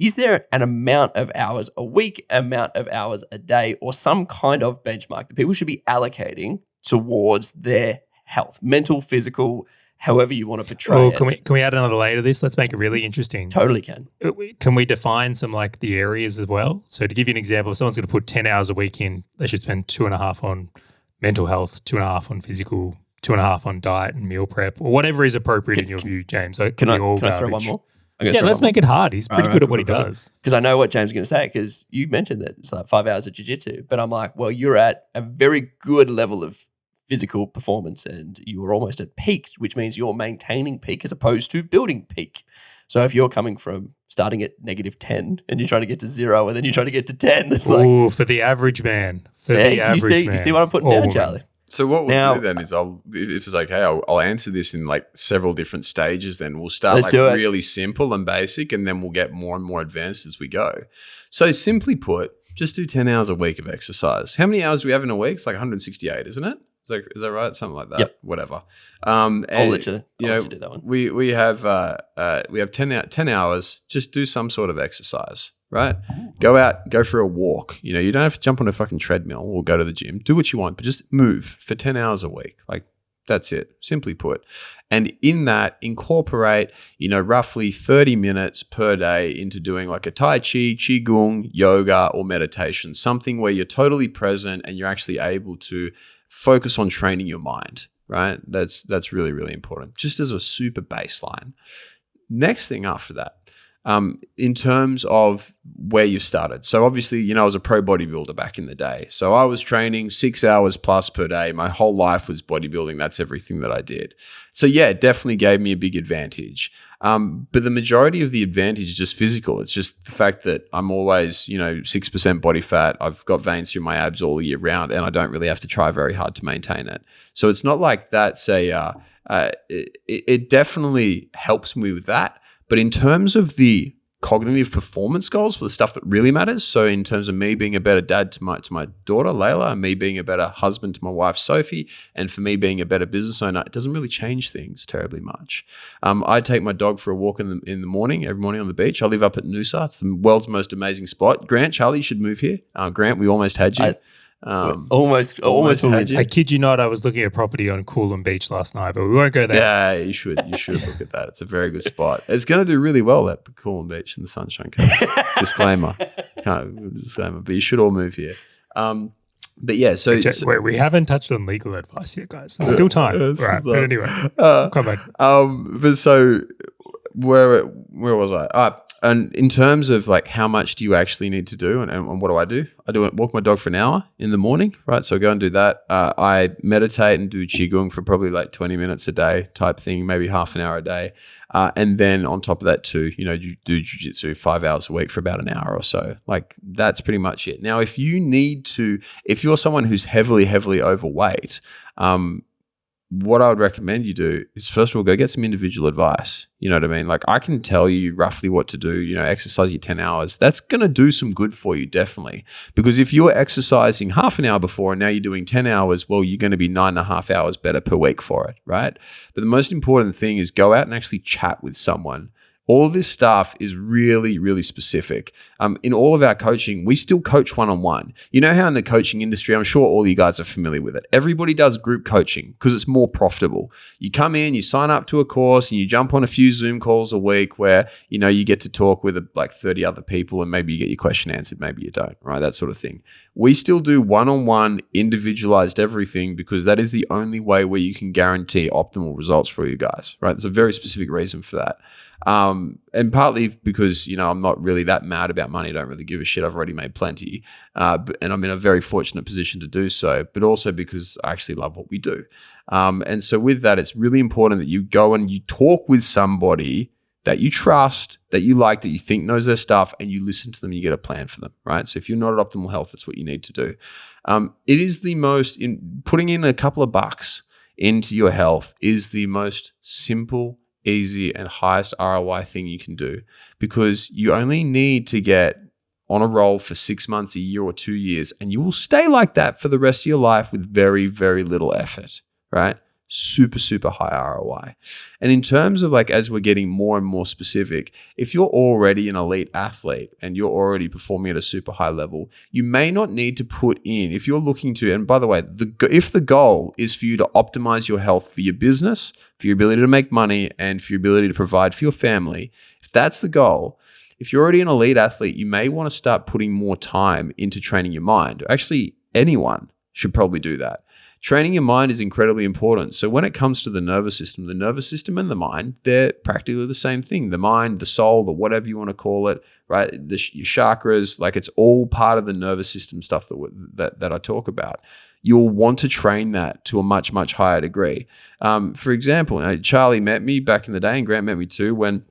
is there an amount of hours a week, amount of hours a day, or some kind of benchmark that people should be allocating towards their health, mental, physical, however you want to portray it? Can we add another layer to this? Let's make it really interesting. Totally can. Can we define some like the areas as well? So to give you an example, if someone's going to put 10 hours a week in, they should spend 2.5 on mental health, 2.5 on physical, 2.5 on diet and meal prep, or whatever is appropriate in your view, James. So can I throw one more? Yeah, let's make it hard. He's pretty good at what he does. Because I know what James is going to say, because you mentioned that it's like 5 hours of jiu-jitsu, but I'm like, well, you're at a very good level of physical performance and you are almost at peak, which means you're maintaining peak as opposed to building peak. So if you're coming from starting at -10 and you're trying to get to 0 and then you're trying to get to 10, it's like... for the average man. You see what I'm putting down, Charlie? So what we'll do then is if it's okay, I'll answer this in like several different stages. Then we'll start really simple and basic, and then we'll get more and more advanced as we go. So simply put, just do 10 hours a week of exercise. How many hours do we have in a week? It's like 168, isn't it? Is that right? Something like that. Yep. Whatever. I'll let you do that one. We have 10 hours. Just do some sort of exercise. Right? Go out, go for a walk. You don't have to jump on a fucking treadmill or go to the gym. Do what you want, but just move for 10 hours a week. Like, that's it, simply put. And in that, incorporate, roughly 30 minutes per day into doing like a Tai Chi, Qigong, yoga, or meditation, something where you're totally present and you're actually able to focus on training your mind, right? That's really, really important, just as a super baseline. Next thing after that, in terms of where you started. So obviously, I was a pro bodybuilder back in the day. So I was training 6 hours plus per day. My whole life was bodybuilding. That's everything that I did. So yeah, it definitely gave me a big advantage. But the majority of the advantage is just physical. It's just the fact that I'm always, 6% body fat. I've got veins through my abs all year round, and I don't really have to try very hard to maintain it. So it's not like that's it definitely helps me with that. But in terms of the cognitive performance goals for the stuff that really matters, so in terms of me being a better dad to my daughter, Layla, and me being a better husband to my wife, Sophie, and for me being a better business owner, it doesn't really change things terribly much. I take my dog for a walk in the morning, every morning on the beach. I live up at Noosa. It's the world's most amazing spot. Grant, Charlie, you should move here. Grant, we almost had you. Almost had you. I kid you not, I was looking at property on Coolum Beach last night, but we won't go there. Yeah, you should look at that. It's a very good spot. It's going to do really well at Coolum Beach in the Sunshine Coast. Disclaimer. But you should all move here. But yeah, so we haven't touched on legal advice yet, guys. There's still time. Right, but anyway, come back. But so where was I? And in terms of like how much do you actually need to do and what do? I walk my dog for an hour in the morning, right? So I go and do that. I meditate and do Qigong for probably like 20 minutes a day type thing, maybe half an hour a day. And then on top of that too, you do jiu-jitsu 5 hours a week for about an hour or so. Like that's pretty much it. Now, if you're someone who's heavily, heavily overweight, what I would recommend you do is first of all, go get some individual advice. You know what I mean? Like I can tell you roughly what to do, exercise your 10 hours. That's going to do some good for you, definitely. Because if you're exercising half an hour before and now you're doing 10 hours, well, you're going to be 9.5 hours better per week for it, right? But the most important thing is go out and actually chat with someone. All of this stuff is really, really specific. In all of our coaching, we still coach one-on-one. You know how in the coaching industry, I'm sure all you guys are familiar with it. Everybody does group coaching because it's more profitable. You come in, you sign up to a course, and you jump on a few Zoom calls a week where, you get to talk with like 30 other people and maybe you get your question answered, maybe you don't, right? That sort of thing. We still do one-on-one, individualized everything because that is the only way where you can guarantee optimal results for you guys, right? There's a very specific reason for that. And partly because, I'm not really that mad about money. I don't really give a shit. I've already made plenty. And I'm in a very fortunate position to do so, but also because I actually love what we do. And so with that, it's really important that you go and you talk with somebody that you trust, that you like, that you think knows their stuff, and you listen to them, you get a plan for them, right? So if you're not at optimal health, that's what you need to do. It is putting in a couple of bucks into your health is the most simple, easy, and highest ROI thing you can do, because you only need to get on a roll for 6 months, a year, or 2 years, and you will stay like that for the rest of your life with very, very little effort, right? super, super high ROI. And in terms of like, as we're getting more and more specific, if you're already an elite athlete and you're already performing at a super high level, you may not need to put in, if you're looking to, and by the way, if the goal is for you to optimize your health for your business, for your ability to make money, and for your ability to provide for your family, if that's the goal, if you're already an elite athlete, you may want to start putting more time into training your mind. Actually, anyone should probably do that. Training your mind is incredibly important. So when it comes to the nervous system and the mind, they're practically the same thing. The mind, the soul, the whatever you want to call it, right? Your chakras, like it's all part of the nervous system stuff that I talk about. You'll want to train that to a much, much higher degree. For example, Charlie met me back in the day, and Grant met me too, when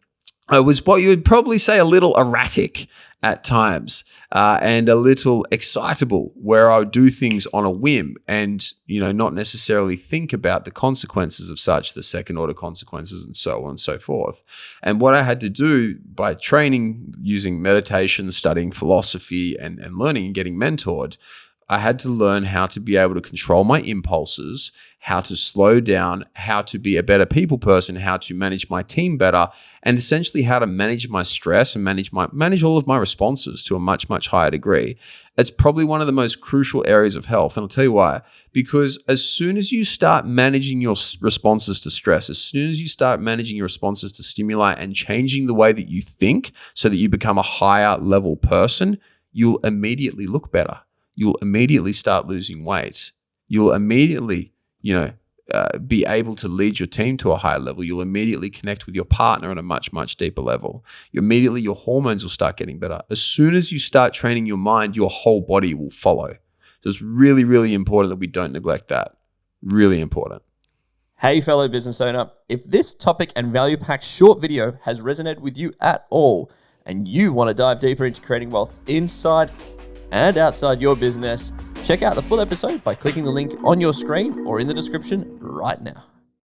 I was what you would probably say a little erratic at times, and a little excitable, where I would do things on a whim and, not necessarily think about the consequences of such, the second order consequences, and so on and so forth. And what I had to do by training, using meditation, studying philosophy, and learning and getting mentored, I had to learn how to be able to control my impulses, how to slow down, how to be a better people person, how to manage my team better, and essentially how to manage my stress and manage all of my responses to a much, much higher degree. It's probably one of the most crucial areas of health. And I'll tell you why. Because as soon as you start managing your responses to stress, as soon as you start managing your responses to stimuli and changing the way that you think so that you become a higher level person, you'll immediately look better. You'll immediately start losing weight. You'll immediately, be able to lead your team to a higher level. You'll immediately connect with your partner on a much, much deeper level. Your hormones will start getting better. As soon as you start training your mind, your whole body will follow. So it's really, really important that we don't neglect that. Really important. Hey, fellow business owner, if this topic and value-packed short video has resonated with you at all, and you want to dive deeper into creating wealth inside and outside your business, check out the full episode by clicking the link on your screen or in the description right now.